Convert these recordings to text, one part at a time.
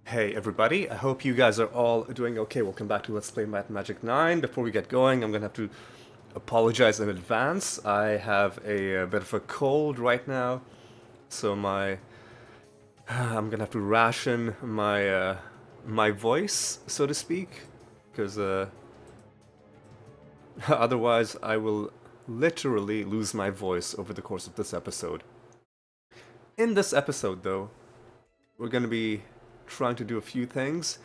Hey everybody, I hope you guys are all doing okay. Welcome back to Let's Play Magic 9. Before we get going, I'm gonna have to apologize in advance. I have a bit of a cold right now, so I'm gonna have to ration my voice, so to speak, because otherwise I will literally lose my voice over the course of this episode. In this episode, though, we're gonna be trying to do a few things.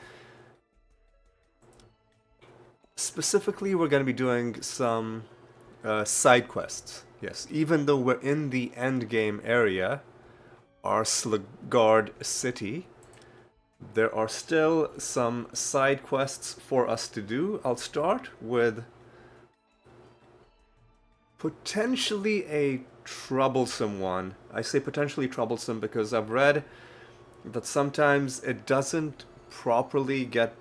Specifically, we're going to be doing some side quests. Yes, even though we're in the end game area, Arslegard City, there are still some side quests for us to do. I'll start with potentially a troublesome one. I say potentially troublesome because I've read that sometimes it doesn't properly get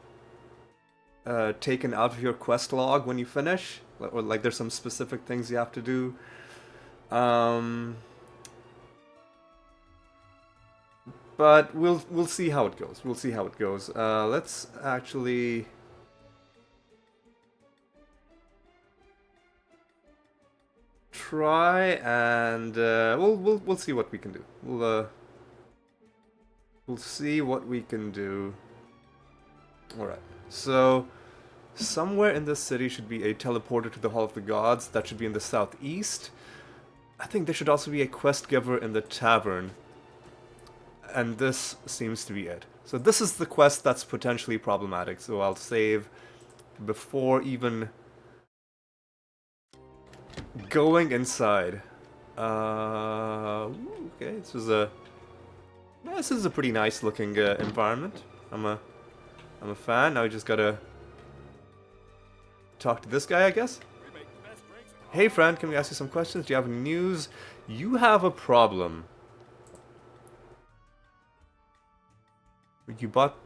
taken out of your quest log when you finish, or like there's some specific things you have to do. Um, but we'll see how it goes. We'll see how it goes. Let's actually try and we'll see what we can do. We'll see what we can do. All right. So somewhere in this city should be a teleporter to the Hall of the Gods. That should be in the southeast. I think there should also be a quest giver in the tavern. And this seems to be it. So this is the quest that's potentially problematic. So I'll save before even going inside. Okay, this is a pretty nice looking environment. I'm a fan. Now I just gotta talk to this guy, I guess. Hey friend, can we ask you some questions? Do you have any news? You have a problem. You bought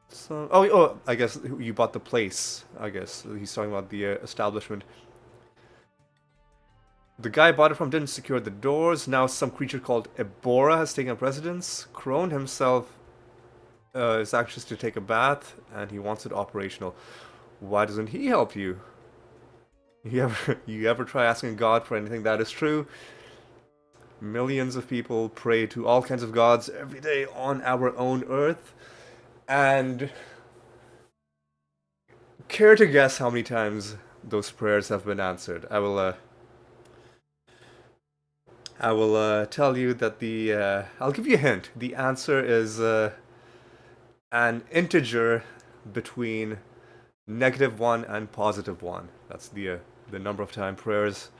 some... Oh, I guess you bought the place. I guess he's talking about the establishment. The guy I bought it from didn't secure the doors. Now some creature called Ebora has taken up residence. Crone himself is anxious to take a bath, and he wants it operational. Why doesn't he help you? You ever try asking God for anything? That is true. Millions of people pray to all kinds of gods every day on our own earth. And care to guess how many times those prayers have been answered? I will tell you that I'll give you a hint. The answer is an integer between -1 and +1. That's the number of time prayers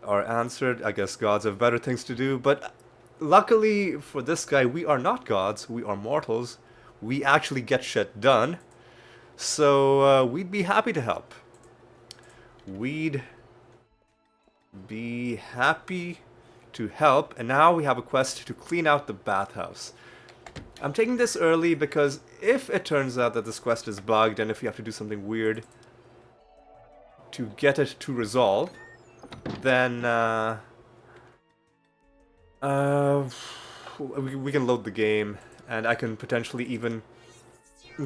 are answered. I guess gods have better things to do, but luckily for this guy, we are not gods, we are mortals. We actually get shit done, so we'd be happy to help. We'd be happy to help, and now we have a quest to clean out the bathhouse. I'm taking this early because if it turns out that this quest is bugged and if you have to do something weird to get it to resolve, then we can load the game, and I can potentially even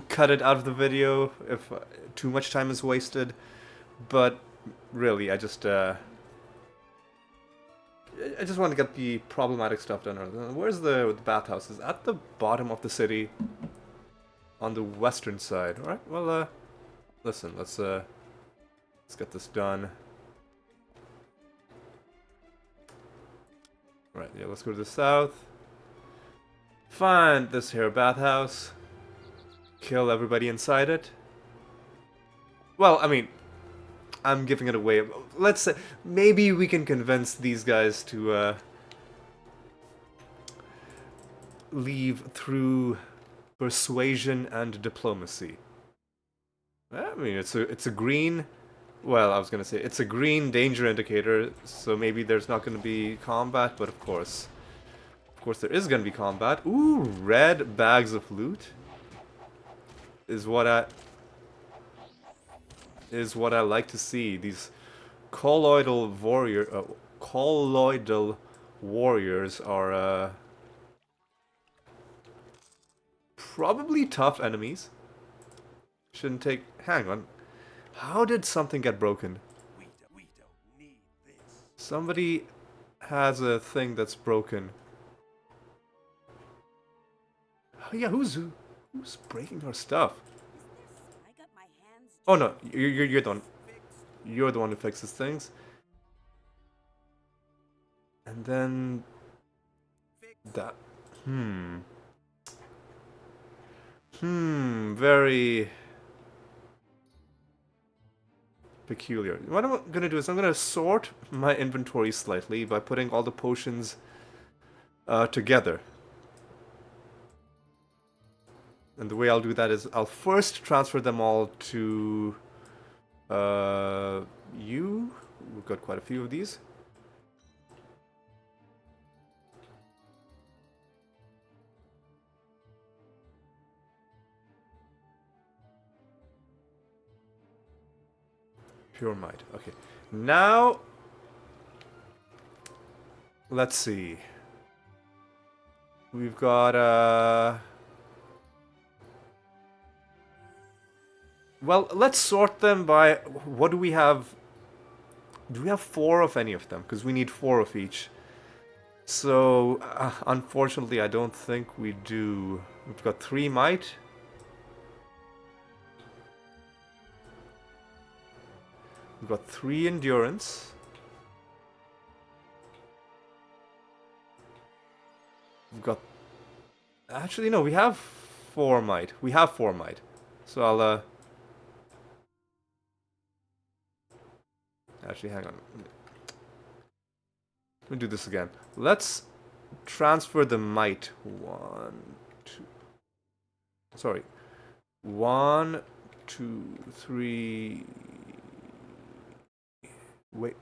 cut it out of the video if too much time is wasted. But really, I just want to get the problematic stuff done. Where's the bathhouse? Is at the bottom of the city, on the western side. All right. Well, listen. Let's get this done. Right, yeah, let's go to the south. Find this here bathhouse. Kill everybody inside it. Well, I mean, I'm giving it away. Let's say, maybe we can convince these guys to leave through persuasion and diplomacy. I mean, it's a green... Well, I was gonna say, it's a green danger indicator, so maybe there's not gonna be combat, but of course there is gonna be combat. Ooh, red bags of loot is what I like to see. These colloidal warriors are probably tough enemies. Shouldn't take... Hang on. How did something get broken? We don't need this. Somebody has a thing that's broken. Oh yeah, who's breaking our stuff? I got my hands. Oh no, you're the one. You're the one who fixes things. And then that. Very peculiar. What I'm gonna do is I'm gonna sort my inventory slightly by putting all the potions together. And the way I'll do that is I'll first transfer them all to you. We've got quite a few of these. Pure might. Okay. Now, let's see. We've got well, let's sort them by what do we have? Do we have 4 of any of them? Because we need 4 of each. So, unfortunately, I don't think we do. We've got 3 might. We've got 3 endurance. We've got... Actually, no, we have 4 might. We have 4 might. So I'll, Actually, hang on. Let me do this again. Let's transfer the might. 1, 2... Sorry. 1, 2, 3... Wait.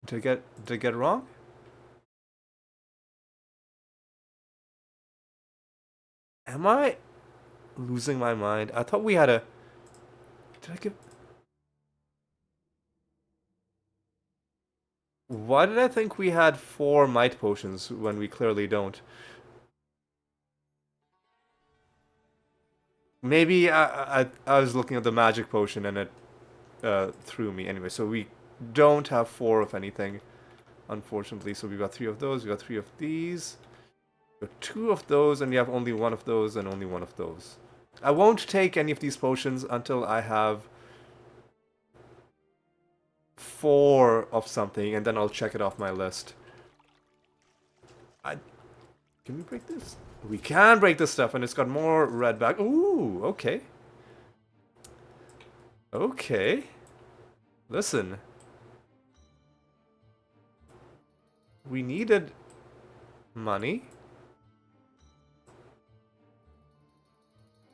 Did I get it wrong? Am I losing my mind? I thought we had a... Did I give... Why did I think we had 4 might potions when we clearly don't? Maybe I was looking at the magic potion and it threw me. Anyway, so we don't have 4 of anything, unfortunately. So we've got 3 of those, we've got 3 of these. We've got 2 of those, and you have only 1 of those and only 1 of those. I won't take any of these potions until I have 4 of something, and then I'll check it off my list. Can we break this? We can break this stuff, and it's got more red back. Ooh, okay. Okay. Listen. We needed money.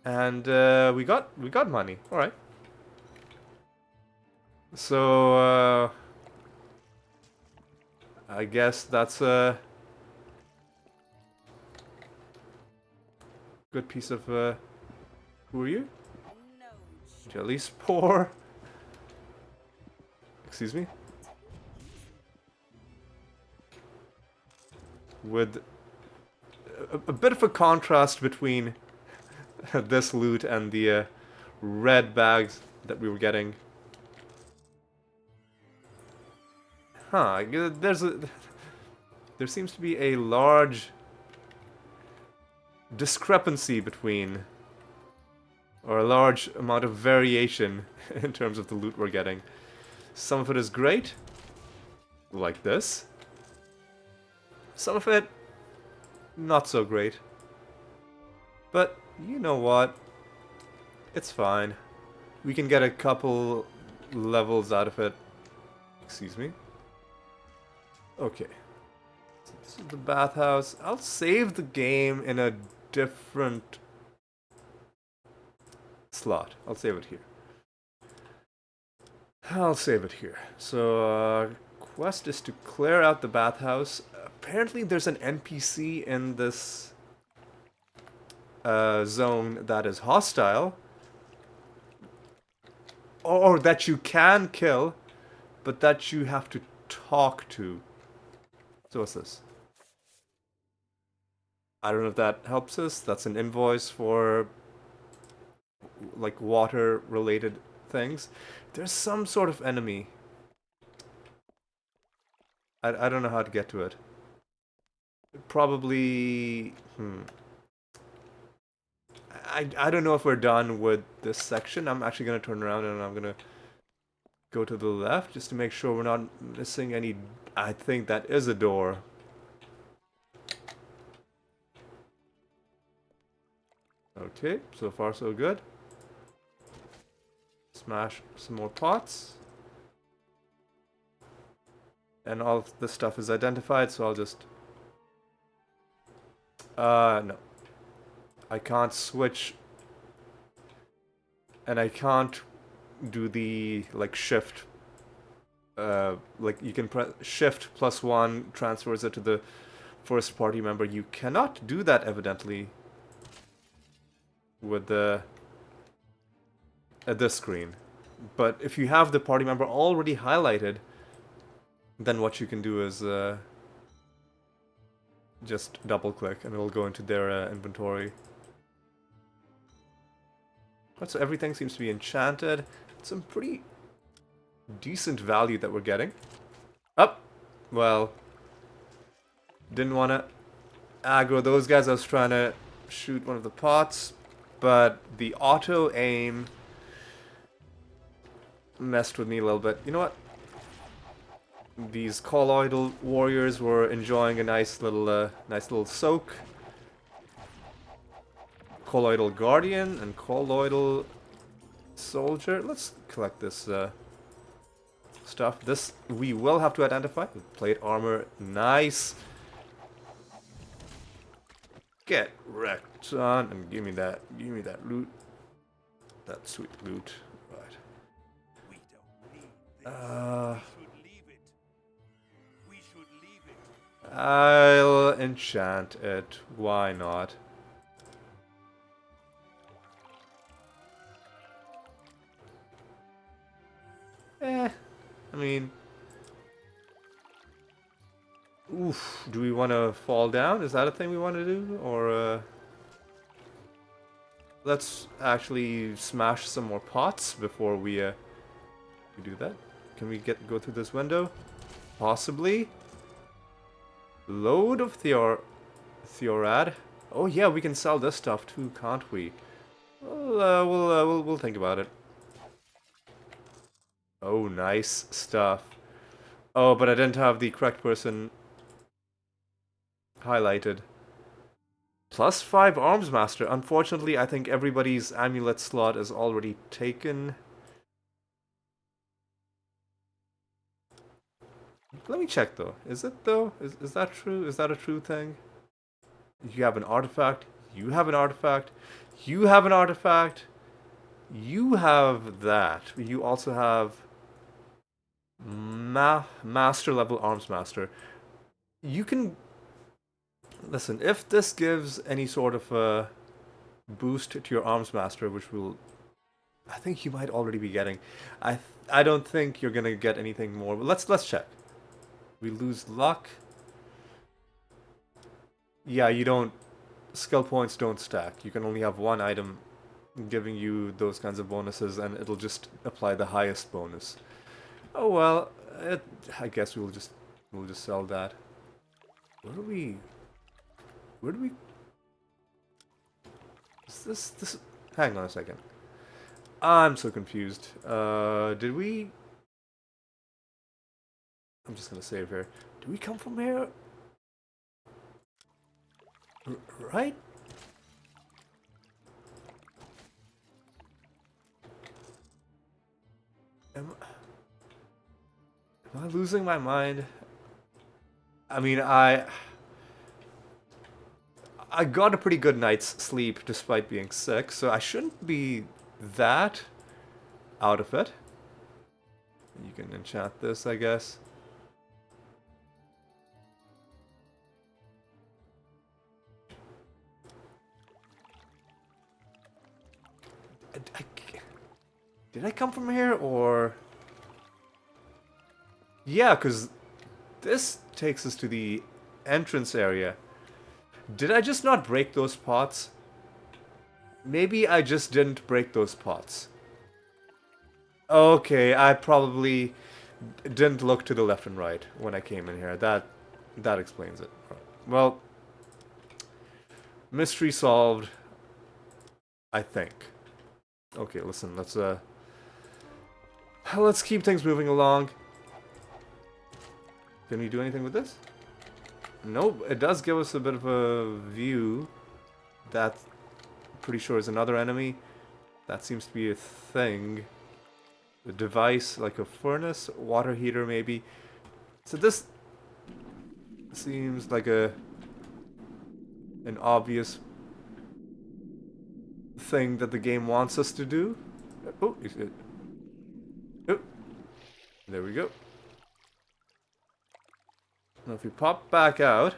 And we got money. All right. So I guess that's a good piece of who are you? Jelly spore. Excuse me. With a bit of a contrast between this loot and the red bags that we were getting. Huh, there seems to be a large discrepancy between, or a large amount of variation in terms of the loot we're getting. Some of it is great, like this. Some of it, not so great. But, you know what? It's fine. We can get a couple levels out of it. Excuse me. Okay. So this is the bathhouse. I'll save the game in a different slot. I'll save it here. I'll save it here. So, quest is to clear out the bathhouse. Apparently there's an NPC in this zone that is hostile. Or that you can kill, but that you have to talk to. So what's this? I don't know if that helps us. That's an invoice for like water related things. There's some sort of enemy. I don't know how to get to it. Probably I don't know if we're done with this section. I'm actually gonna turn around and I'm gonna go to the left just to make sure we're not missing any. I think that is a door. Okay, so far so good. Smash some more pots. And all of this stuff is identified, so I'll just... no. I can't switch. And I can't do the, like, shift. Like, you can press shift +1 transfers it to the first party member. You cannot do that, evidently, with the... at this screen. But if you have the party member already highlighted, then what you can do is just double click and it'll go into their inventory. So everything seems to be enchanted. Some pretty decent value that we're getting. Up. Well, didn't want to aggro those guys. I was trying to shoot one of the pots, but the auto aim messed with me a little bit. You know what? These colloidal warriors were enjoying a nice little soak. Colloidal guardian and colloidal soldier. Let's collect this stuff. This we will have to identify. Plate armor, nice. Get wrecked, son, and give me that loot. That sweet loot. Right. We don't need this. We should leave it. I'll enchant it. Why not? I mean... Oof, do we want to fall down? Is that a thing we want to do? Or, let's actually smash some more pots before we do that. Can we go through this window? Possibly. Load of Theorad. Oh yeah, we can sell this stuff too, can't we? Well, we'll think about it. Oh, nice stuff. Oh, but I didn't have the correct person highlighted. +5 Arms Master. Unfortunately, I think everybody's amulet slot is already taken. Let me check though. Is it though? Is that true? Is that a true thing? You have an artifact. You have an artifact. You have an artifact. You have that. You also have master level Arms Master. You can listen, if this gives any sort of a boost to your Arms Master, which I think you might already be getting. I don't think you're gonna get anything more. But let's check. We lose luck. Yeah, you don't. Skill points don't stack. You can only have one item giving you those kinds of bonuses, and it'll just apply the highest bonus. Oh well, I guess we'll just sell that. Where do we? Is this? Hang on a second. I'm so confused. Did we? I'm just gonna save here. Do we come from here? Right? Am I losing my mind? I mean, I got a pretty good night's sleep despite being sick, so I shouldn't be that out of it. You can enchant this, I guess. Did I come from here, or... Yeah, because this takes us to the entrance area. Did I just not break those pots? Maybe I just didn't break those pots. Okay, I probably didn't look to the left and right when I came in here. That explains it. Well, mystery solved, I think. Okay, listen, let's keep things moving along. Can we do anything with this? Nope, it does give us a bit of a view. That, pretty sure, is another enemy. That seems to be a thing. A device, like a furnace, water heater maybe. So this seems like an obvious thing that the game wants us to do. Oh, oh, there we go. Now if we pop back out,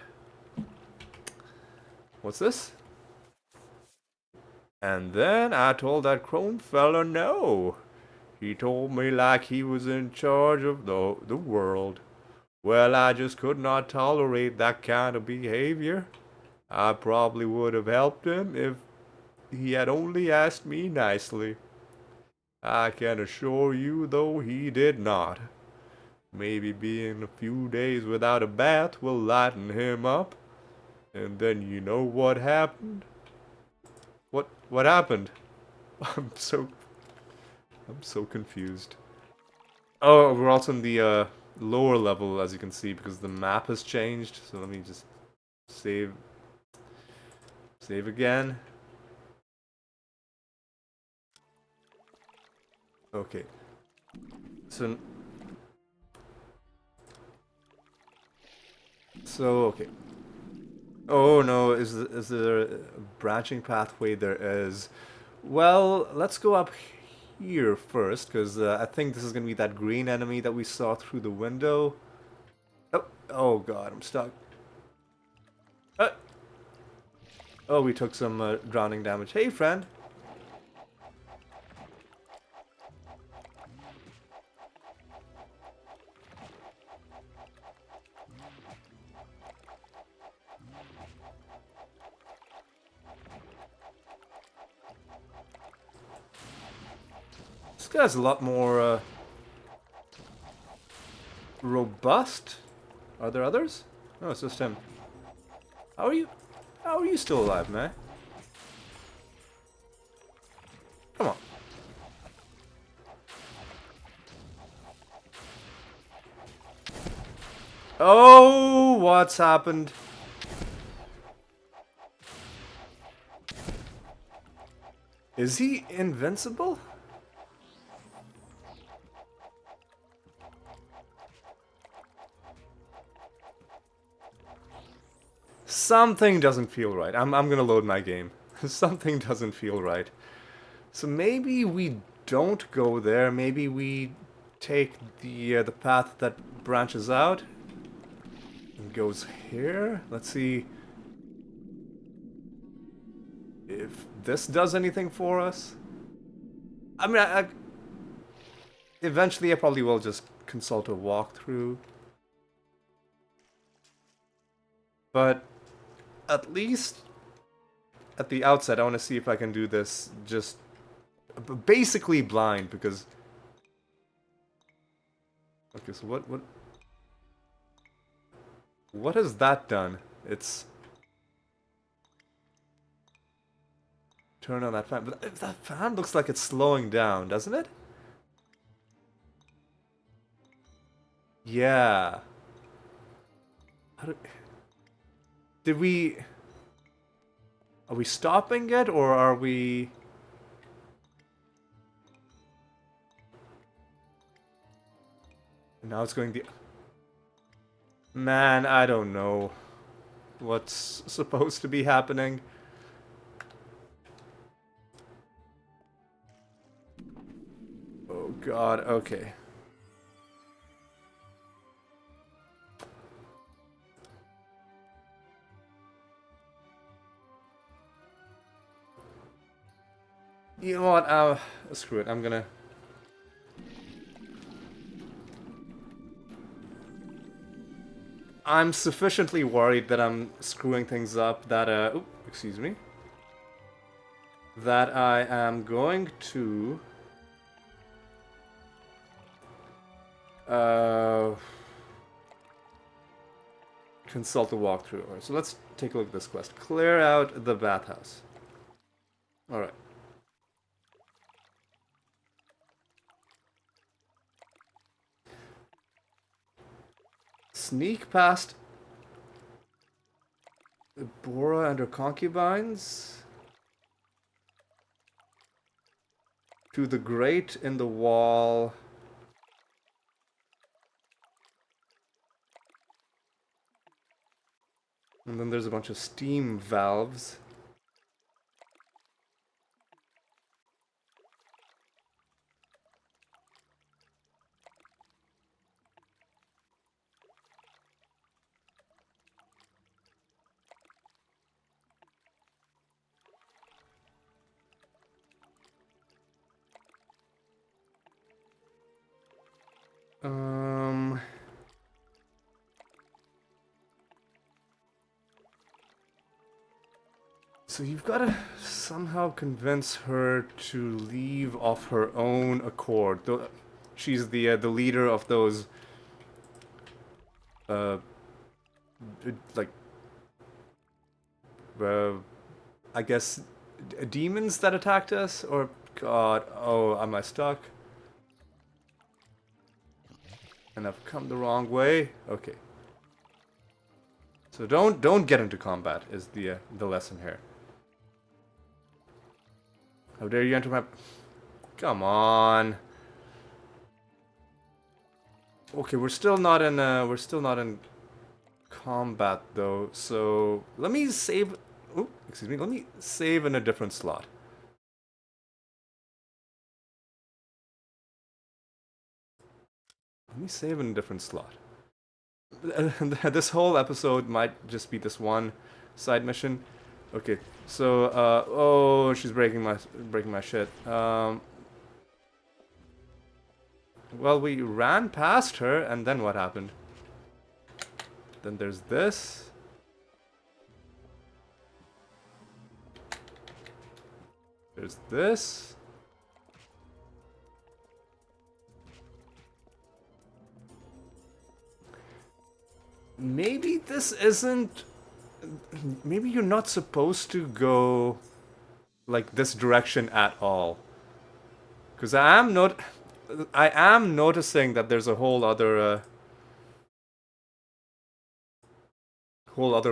what's this? And then I told that crone fella no. He told me like he was in charge of the world. Well, I just could not tolerate that kind of behavior. I probably would have helped him if he had only asked me nicely. I can assure you, though, he did not. Maybe being a few days without a bath will lighten him up. And then you know what happened? What happened? I'm so confused. Oh, we're also in the lower level, as you can see, because the map has changed. So let me just save again. Okay. So okay. Oh no, is there a branching pathway? There is. Well, let's go up here first, because I think this is going to be that green enemy that we saw through the window. Oh god, I'm stuck. Oh, we took some drowning damage. Hey, friend. This guy's a lot more robust. Are there others? No, it's just him. How are you still alive, man? Come on. Oh, what's happened? Is he invincible? Something doesn't feel right. I'm gonna load my game. Something doesn't feel right. So maybe we don't go there. Maybe we take the path that branches out and goes here. Let's see if this does anything for us. I mean, eventually I probably will just consult a walkthrough. But at least at the outset, I want to see if I can do this just basically blind, because... Okay, so what has that done? It's... Turn on that fan. But that fan looks like it's slowing down, doesn't it? Yeah. Did we... Are we stopping it, or are we... Now it's going the... Man, I don't know what's supposed to be happening. Oh god, okay. You know what, screw it, I'm gonna... I'm sufficiently worried that I'm screwing things up that, excuse me. That I am going to... consult the walkthrough. Alright, so let's take a look at this quest. Clear out the bathhouse. Alright. Sneak past Bora and her concubines to the grate in the wall. And then there's a bunch of steam valves. So you've got to somehow convince her to leave of her own accord. She's the leader of those like I guess demons that attacked us. Or God, oh, am I stuck? And I've come the wrong way. Okay. So don't get into combat is the lesson here. How dare you enter my... Come on. Okay, we're still not in combat though. So let me save. Oh, excuse me. Let me save in a different slot. Let me save in a different slot. This whole episode might just be this one side mission. Okay, so oh, she's breaking my shit. Well, we ran past her, and then what happened? Then there's this. There's this. Maybe this isn't... Maybe you're not supposed to go like this direction at all. Because I am noticing that there's a whole other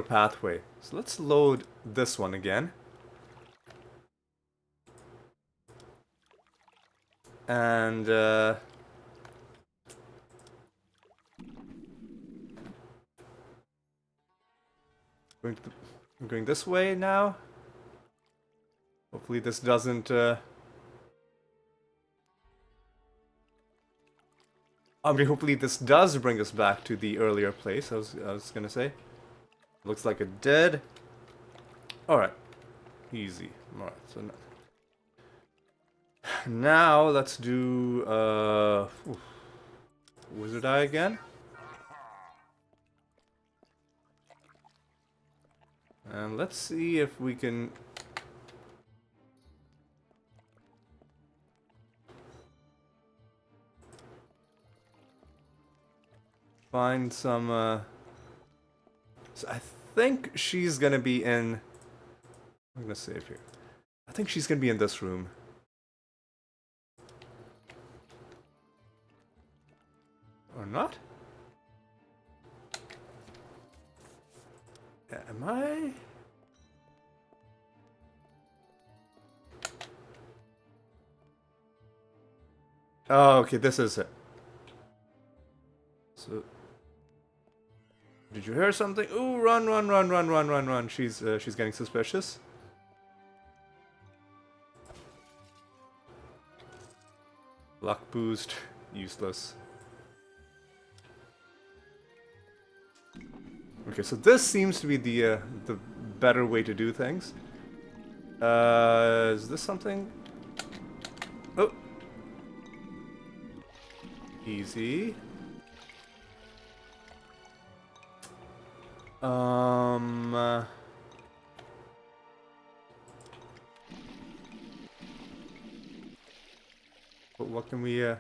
pathway. So let's load this one again. And I'm going this way now. Hopefully this doesn't hopefully this does bring us back to the earlier place. I was gonna say. Looks like it did. Alright. Easy. Alright, so now let's do Wizard Eye again. And let's see if we can find some so I think she's gonna be in... I'm gonna save here. I think she's gonna be in this room. Or not? Am I? Oh, okay, this is it. So, did you hear something? Ooh, run, run, run, run, run, run, run. She's getting suspicious. Luck boost, useless. Okay, so this seems to be the better way to do things. Is this something? Oh, easy. Um. But what can we? So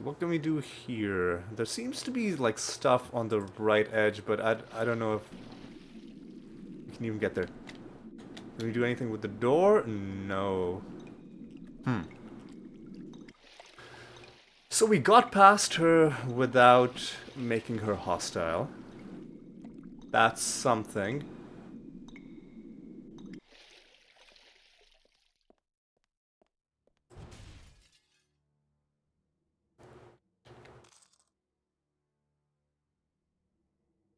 what can we do here? There seems to be like stuff on the right edge, but I don't know if we can even get there. Can we do anything with the door? No. Hmm. So we got past her without making her hostile. That's something.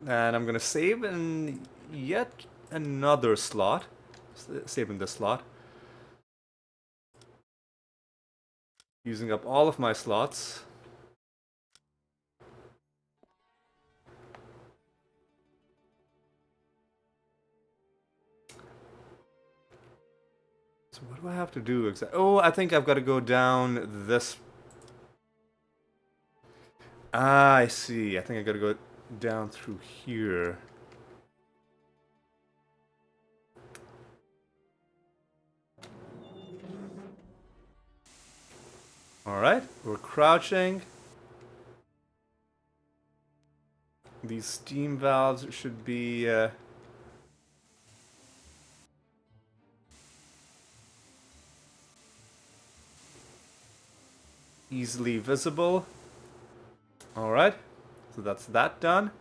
And I'm gonna save in yet another slot. Save in this slot. Using up all of my slots. So what do I have to do exactly? Oh, I think I've got to go down this. Ah, I see. I think I got to go down through here. Alright, we're crouching. These steam valves should be easily visible. Alright, so that's that done.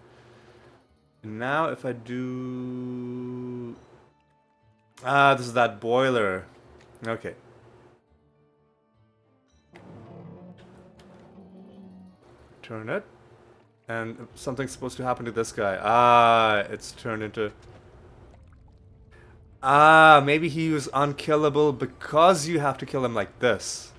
And now if I do... Ah, this is that boiler. Okay. Turn it. And something's supposed to happen to this guy. Ah, it's turned into... Ah, maybe he was unkillable because you have to kill him like this.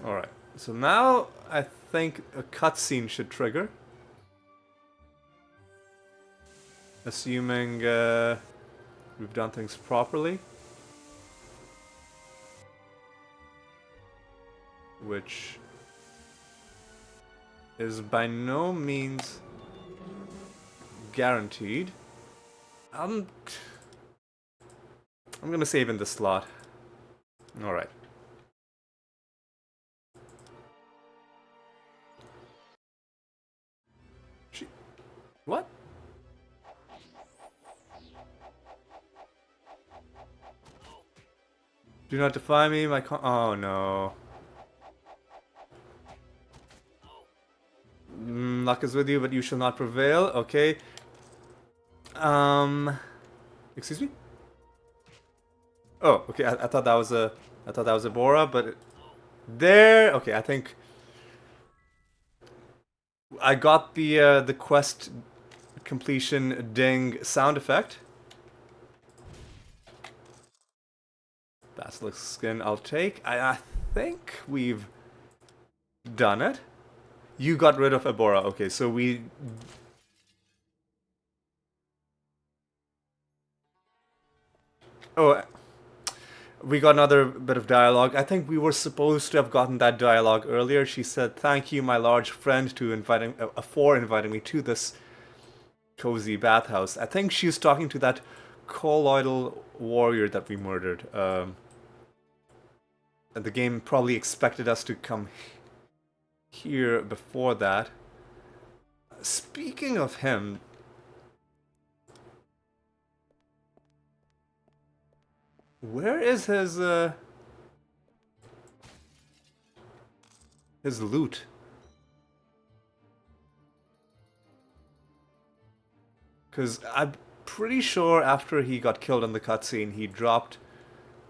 Alright, so now I think a cutscene should trigger. Assuming we've done things properly. Which is by no means guaranteed. I'm gonna save in the slot. Alright. What? Do not defy me, my oh no. Luck is with you, but you shall not prevail. Okay. Excuse me? Oh, okay. I thought that was a Bora, but there. Okay, I think I got the quest completion ding sound effect. Basilisk skin I'll take. I think we've done it. You got rid of Ebora. Okay, so we... Oh, we got another bit of dialogue. I think we were supposed to have gotten that dialogue earlier. She said, "Thank you, my large friend, for inviting me to this cozy bathhouse." I think she was talking to that colloidal warrior that we murdered. And the game probably expected us to come here before that. Speaking of him, where is his loot? Because I'm pretty sure after he got killed in the cutscene, he dropped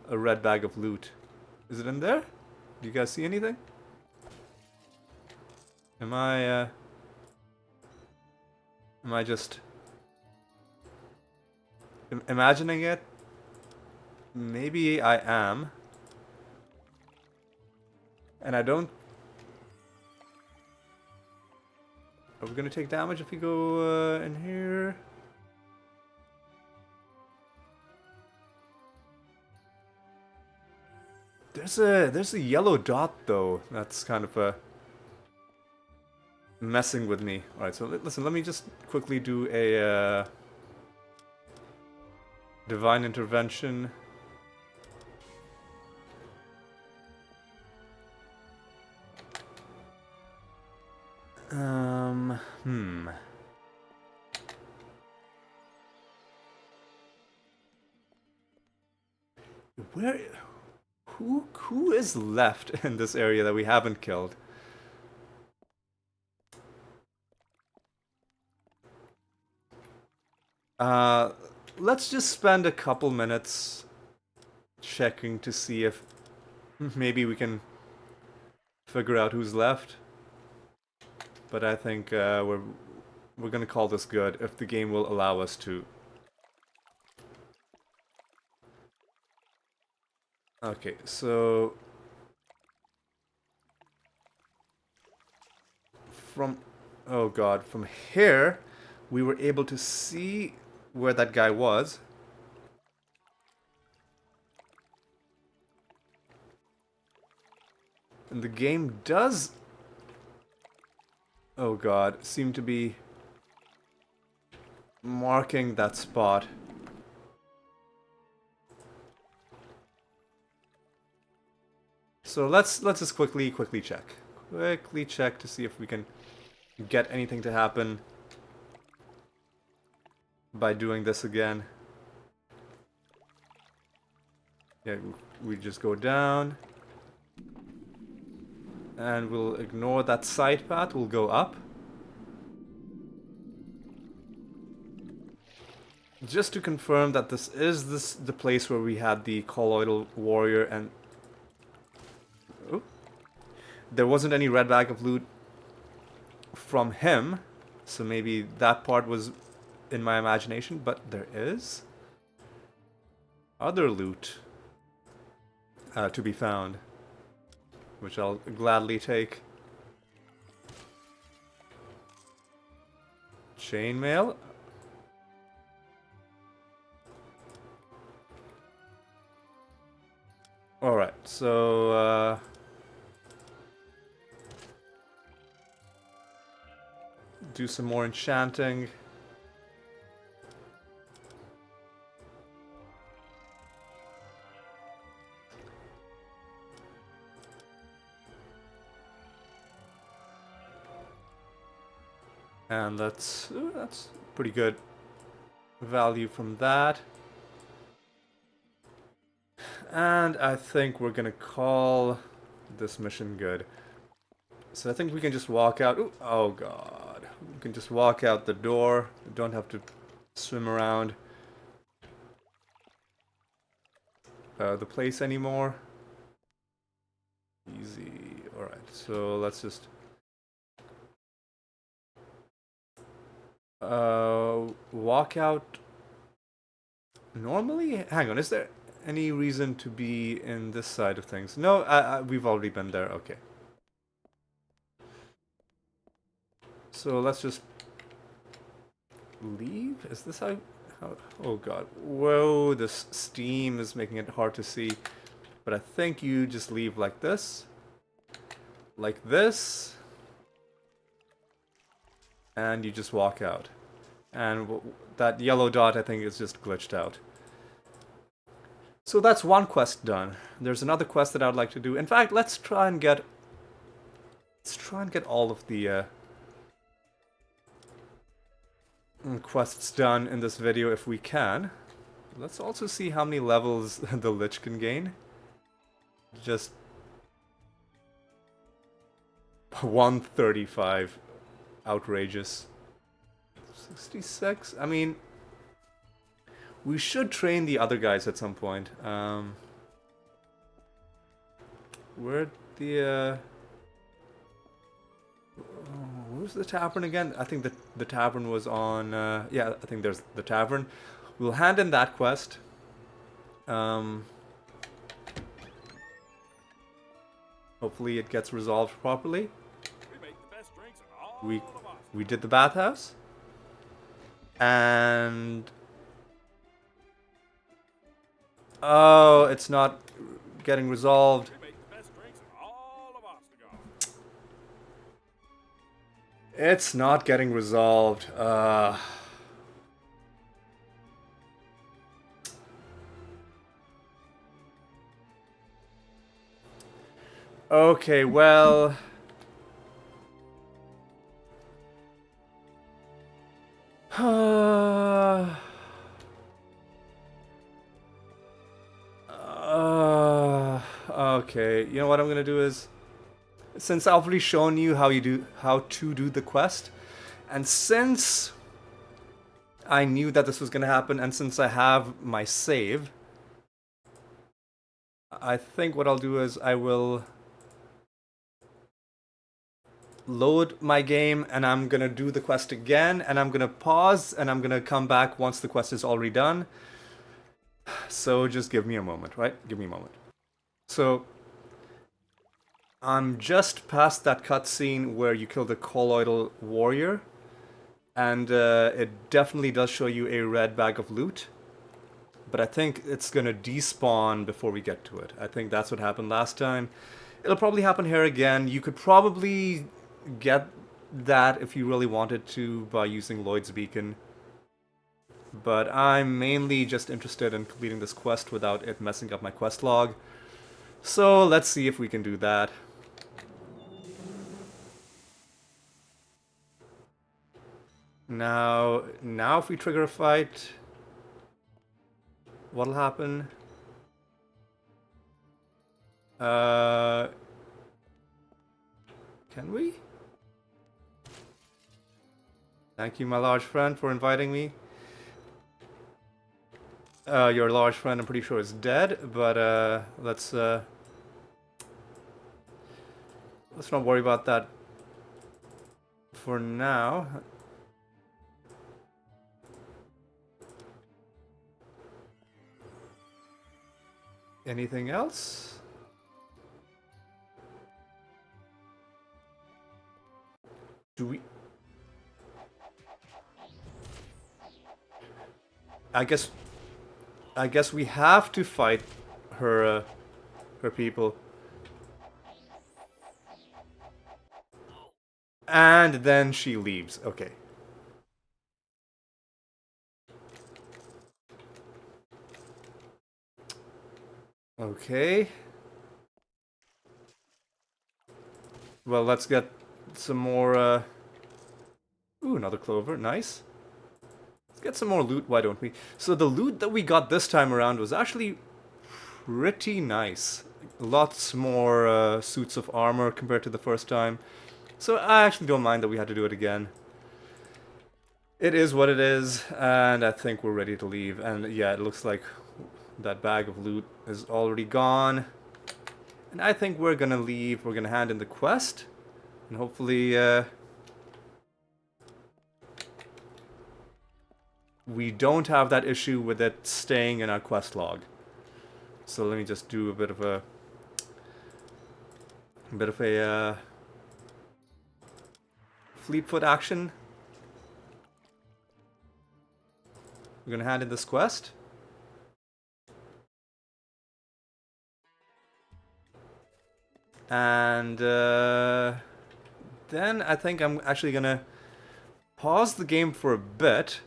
a red bag of loot. Is it in there? Do you guys see anything? Am I just imagining it? Maybe I am. And I don't... Are we gonna take damage if we go in here? There's a yellow dot though. That's kind of messing with me. All right, so listen. Let me just quickly do a divine intervention. Hmm. Where? Who is left in this area that we haven't killed? Let's just spend a couple minutes checking to see if maybe we can figure out who's left. But I think we're gonna call this good if the game will allow us to. Okay, so from oh god, from here we were able to see where that guy was. And the game does, oh god, seem to be marking that spot. So let's just quickly check. Quickly check to see if we can get anything to happen by doing this again. Yeah, we just go down. And we'll ignore that side path, we'll go up. Just to confirm that this is the place where we had the colloidal warrior and... Oh. There wasn't any red bag of loot from him, so maybe that part was in my imagination, but there is other loot to be found, which I'll gladly take. Chainmail. Alright, so do some more enchanting. And that's pretty good value from that. And I think we're gonna call this mission good. So I think we can just walk out. Ooh, oh god. We can just walk out the door. We don't have to swim around the place anymore. Easy. Alright, so let's just... walk out normally? Hang on, is there any reason to be in this side of things? No, we've already been there, okay. So let's just leave? Is this how oh god. Whoa, this steam is making it hard to see. But I think you just leave like this. Like this. And you just walk out. And that yellow dot, I think, is just glitched out. So that's one quest done. There's another quest that I would like to do. In fact, let's try and get all of the quests done in this video if we can. Let's also see how many levels the Lich can gain. Just 135. Outrageous. 66? I mean, we should train the other guys at some point. Where'd the where's the tavern again? I think the tavern was on yeah, I think there's the tavern. We'll hand in that quest. Hopefully it gets resolved properly. We make the best drinks in all We of Austin. we did the bathhouse. And oh, it's not getting resolved. We make the best drinks in all of Arslegard. It's not getting resolved. Okay, well... okay, you know what I'm gonna do is... Since I've already shown you how to do the quest, and since I knew that this was gonna happen, and since I have my save, I think what I'll do is I will load my game and I'm gonna do the quest again, and I'm gonna pause and I'm gonna come back once the quest is already done. So just give me a moment, right? Give me a moment. So I'm just past that cutscene where you kill the colloidal warrior, and it definitely does show you a red bag of loot. But I think it's gonna despawn before we get to it. I think that's what happened last time. It'll probably happen here again. You could probably get that if you really wanted to by using Lloyd's Beacon. But I'm mainly just interested in completing this quest without it messing up my quest log. So let's see if we can do that. Now if we trigger a fight, what'll happen? Can we? Thank you, my large friend, for inviting me. Your large friend, I'm pretty sure, is dead, but let's not worry about that for now. Anything else? Do we... I guess we have to fight her people. And then she leaves. Okay. Okay. Well, let's get some more, Ooh, another clover. Nice. Let's get some more loot, why don't we? So the loot that we got this time around was actually pretty nice. Lots more suits of armor compared to the first time. So I actually don't mind that we had to do it again. It is what it is, and I think we're ready to leave. And yeah, it looks like that bag of loot is already gone. And I think we're gonna leave. We're gonna hand in the quest. And hopefully, we don't have that issue with it staying in our quest log. So let me just do a bit of a Fleetfoot action. We're gonna hand in this quest. And then I think I'm actually gonna pause the game for a bit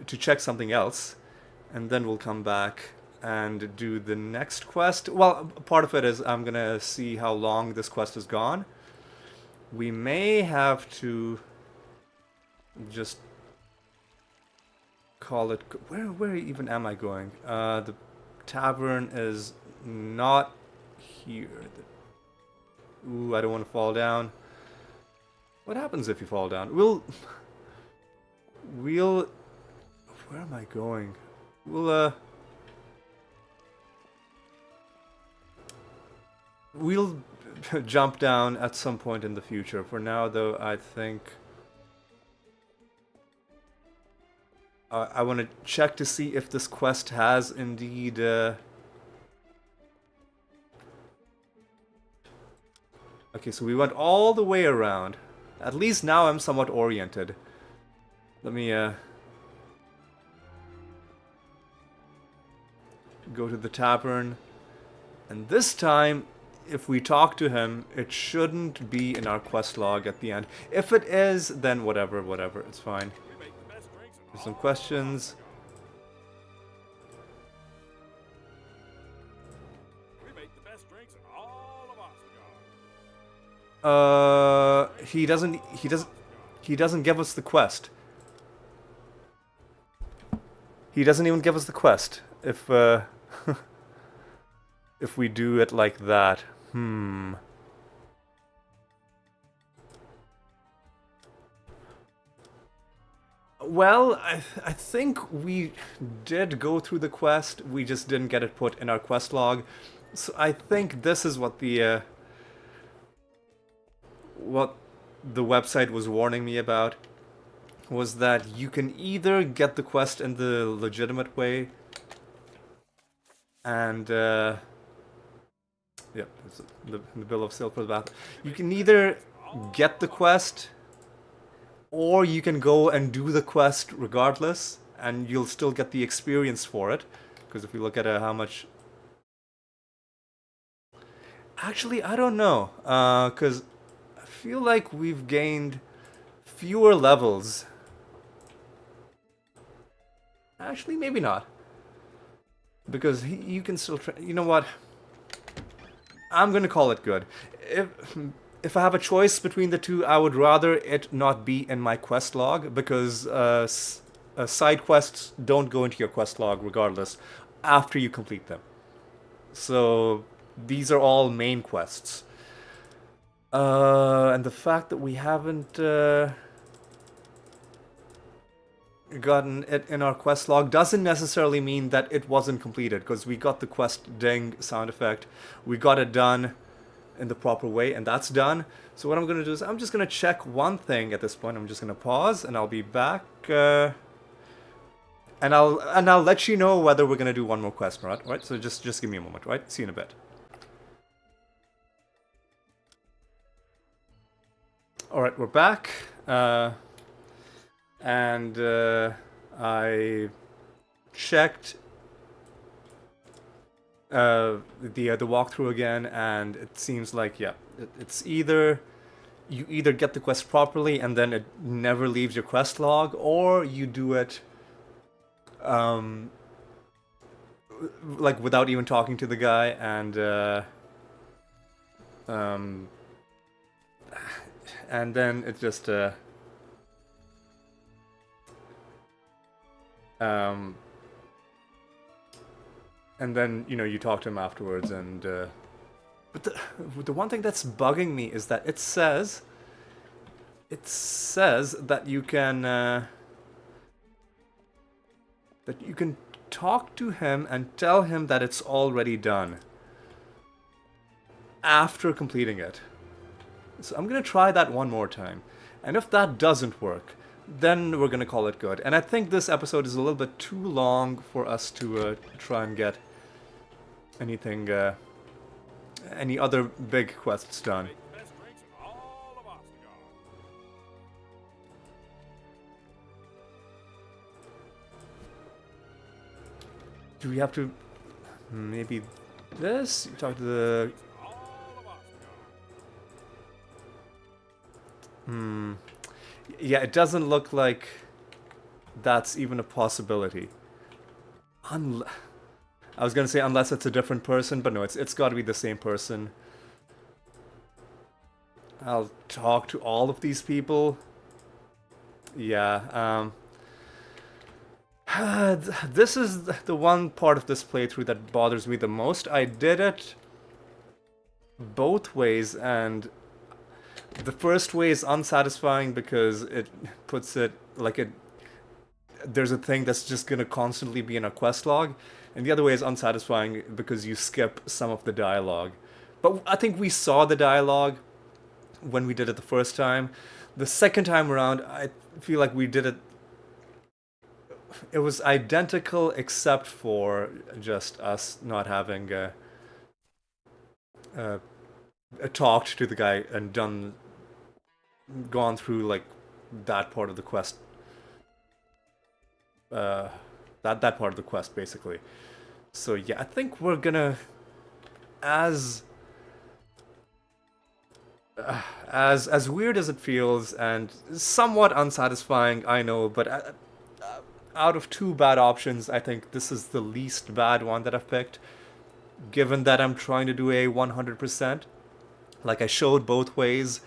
to check something else, and then we'll come back and do the next quest. Well, part of it is I'm gonna see how long this quest has gone. We may have to just call it... Where even am I going? The tavern is not here. Ooh, I don't want to fall down. What happens if you fall down? We'll... Where am I going? We'll jump down at some point in the future. For now, though, I think... I want to check to see if this quest has indeed... Okay, so we went all the way around. At least now I'm somewhat oriented. Let me go to the tavern. And this time, if we talk to him, it shouldn't be in our quest log at the end. If it is, then whatever, it's fine. We make the best drinks in There's some all of questions. Arslegard. We make the best drinks in all of Arslegard. He doesn't give us the quest. He doesn't even give us the quest. If, if we do it like that. Well, I think we did go through the quest. We just didn't get it put in our quest log. So I think this is what the website was warning me about, was that you can either get the quest in the legitimate way, and yeah, it's the bill of sale for the bath. You can either get the quest, or you can go and do the quest regardless, and you'll still get the experience for it. Because if we look at how much... Actually, I don't know. Because I feel like we've gained fewer levels. Actually, maybe not. Because you can still... You know what? I'm going to call it good. If I have a choice between the two, I would rather it not be in my quest log, because side quests don't go into your quest log regardless after you complete them. So these are all main quests. And the fact that we haven't gotten it in our quest log doesn't necessarily mean that it wasn't completed, because we got the quest ding sound effect. We got it done in the proper way, and that's done. So what I'm going to do is I'm just going to check one thing at this point. I'm just going to pause, and I'll be back, and I'll let you know whether we're going to do one more quest, right? Right? So just give me a moment, right? See you in a bit. All right, we're back, and I checked the walkthrough again, and it seems like, yeah, it's either you either get the quest properly and then it never leaves your quest log, or you do it like without even talking to the guy, and then it just and then, you know, you talk to him afterwards, and but the one thing that's bugging me is that it says that you can talk to him and tell him that it's already done after completing it. So I'm gonna try that one more time, and if that doesn't work, then we're gonna call it good. And I think this episode is a little bit too long for us to try and get anything, any other big quests done. Make the best drinks in all of Arslegard. Do we have to... maybe this? You talk to the... All of Arslegard. Yeah, it doesn't look like that's even a possibility. I was gonna say unless it's a different person, but no, it's gotta be the same person. I'll talk to all of these people. Yeah, this is the one part of this playthrough that bothers me the most. I did it both ways, and the first way is unsatisfying because it puts it like there's a thing that's just gonna constantly be in a quest log, and the other way is unsatisfying because you skip some of the dialogue. But I think we saw the dialogue when we did it the first time. The second time around, I feel like we did it... it was identical except for just us not having talked to the guy and gone through like that part of the quest. That part of the quest basically. So yeah, I think we're gonna as as weird as it feels and somewhat unsatisfying, I know, but out of two bad options, I think this is the least bad one that I've picked, given that I'm trying to do a 100%. Like I showed both ways,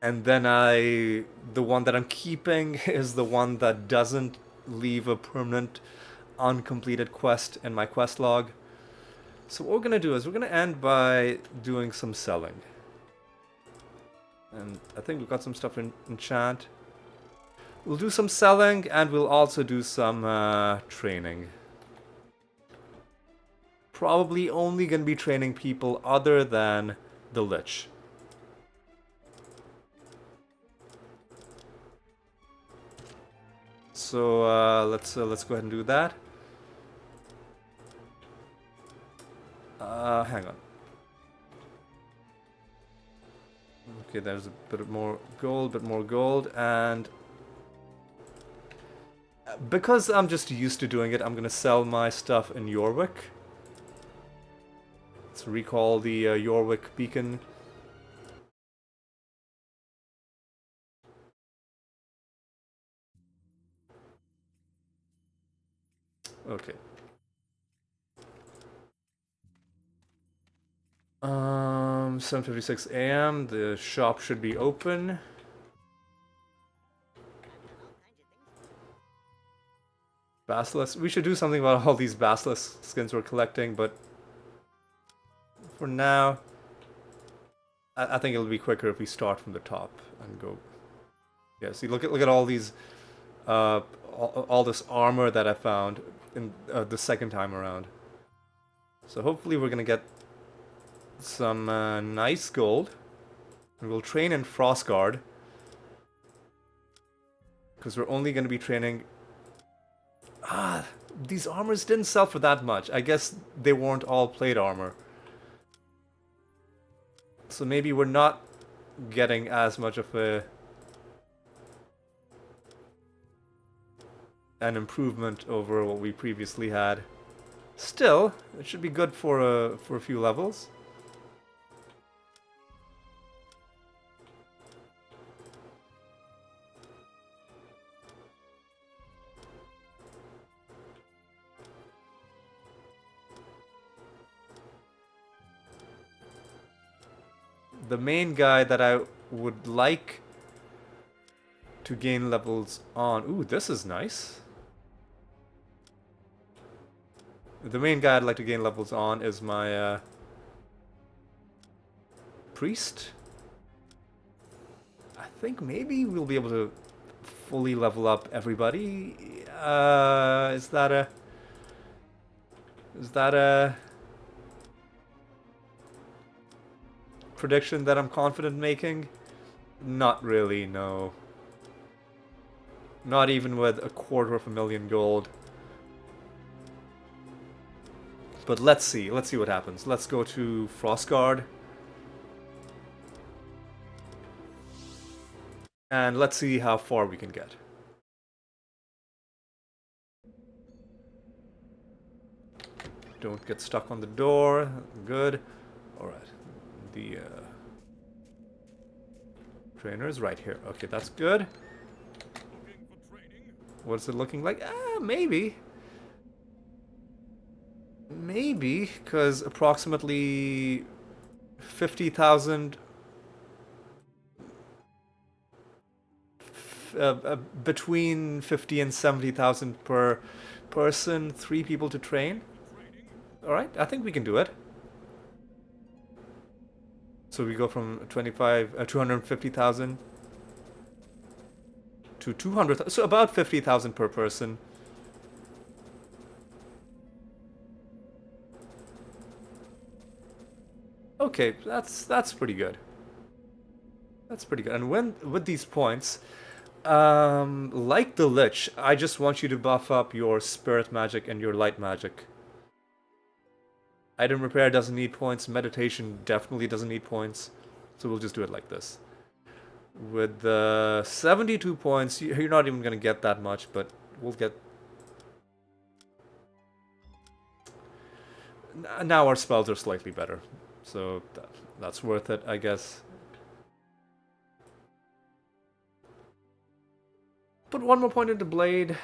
and then the one that I'm keeping is the one that doesn't leave a permanent uncompleted quest in my quest log. So what we're gonna do is we're gonna end by doing some selling. And I think we've got some stuff in enchant. We'll do some selling, and we'll also do some training. Probably only gonna be training people other than the Lich. So let's go ahead and do that. Hang on. Okay, there's a bit more gold, and because I'm just used to doing it, I'm gonna sell my stuff in Yorwick. Let's recall the Yorwick beacon. Okay. 7:56 a.m. The shop should be open. Basilisk. We should do something about all these Basilisk skins we're collecting, but for now, I think it'll be quicker if we start from the top and go. Yeah, see, look at all these, all this armor that I found in the second time around. So hopefully we're gonna get some nice gold, and we'll train in Frostguard because we're only gonna be training. These armors didn't sell for that much. I guess they weren't all plate armor. So maybe we're not getting as much of an improvement over what we previously had. Still, it should be good for a few levels. The main guy that I would like to gain levels on... Ooh, this is nice. The main guy I'd like to gain levels on is my priest. I think maybe we'll be able to fully level up everybody. Is that a prediction that I'm confident making? Not really, no. Not even with 250,000 gold. But let's see what happens. Let's go to Frostguard. And let's see how far we can get. Don't get stuck on the door. Good. Alright. The trainer is right here. Okay, that's good. What's it looking like? Maybe. Maybe, because approximately 50,000... between 50 and 70,000 per person, 3 people to train. Alright, I think we can do it. So we go from 250,000 to 200,000, so about 50,000 per person. Okay, that's pretty good. That's pretty good. And with these points, like the Lich, I just want you to buff up your spirit magic and your light magic. Item repair doesn't need points. Meditation definitely doesn't need points. So we'll just do it like this. With the 72 points, you're not even going to get that much, but we'll get... now our spells are slightly better, so that's worth it, I guess. Put one more point into Blade.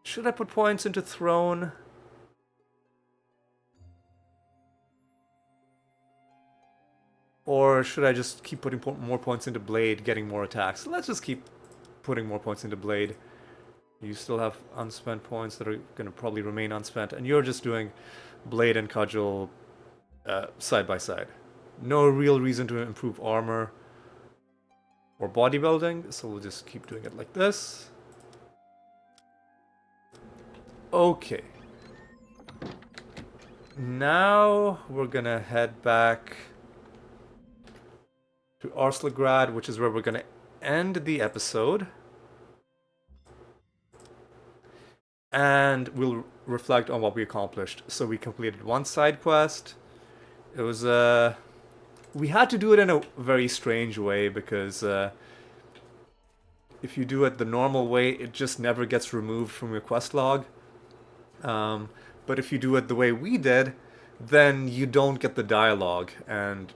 Should I put points into Throne? Or should I just keep putting more points into Blade, getting more attacks? Let's just keep putting more points into Blade. You still have unspent points that are going to probably remain unspent, and you're just doing Blade and Cudgel side by side. No real reason to improve armor or bodybuilding, so we'll just keep doing it like this. Okay. Now we're gonna head back to Arslegard, which is where we're gonna end the episode. And we'll reflect on what we accomplished. So we completed one side quest. It was we had to do it in a very strange way because if you do it the normal way, it just never gets removed from your quest log. But if you do it the way we did, then you don't get the dialogue, and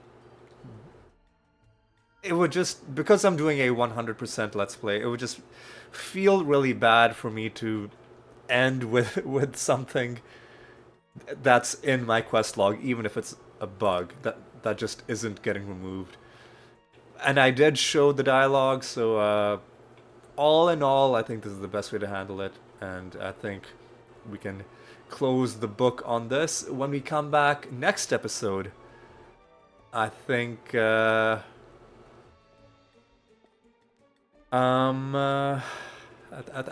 it would just, because I'm doing a 100% Let's Play, it would just feel really bad for me to end with something that's in my quest log, even if it's a bug that just isn't getting removed. And I did show the dialogue, so all in all, I think this is the best way to handle it, and I think we can close the book on this. When we come back next episode, I think I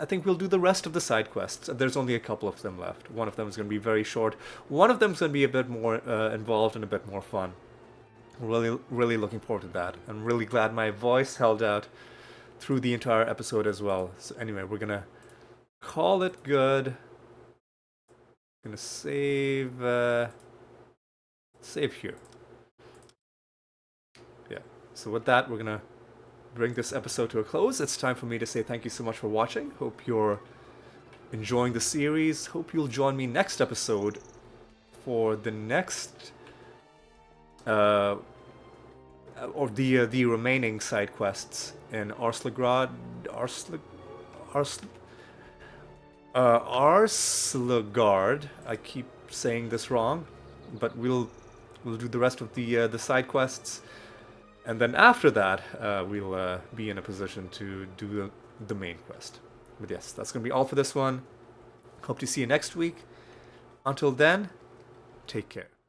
think we'll do the rest of the side quests. There's only a couple of them left. One of them is going to be very short. One of them is going to be a bit more involved and a bit more fun. Really looking forward to that. I'm really glad my voice held out through the entire episode as well. So anyway, we're gonna call it good. Gonna save here. Yeah. So with that, we're gonna bring this episode to a close. It's time for me to say thank you so much for watching. Hope you're enjoying the series. Hope you'll join me next episode for the next or the remaining side quests in Arslegard. Arslegard. I keep saying this wrong, but we'll do the rest of the side quests, and then after that, we'll be in a position to do the main quest. But yes, that's gonna be all for this one. Hope to see you next week. Until then, take care.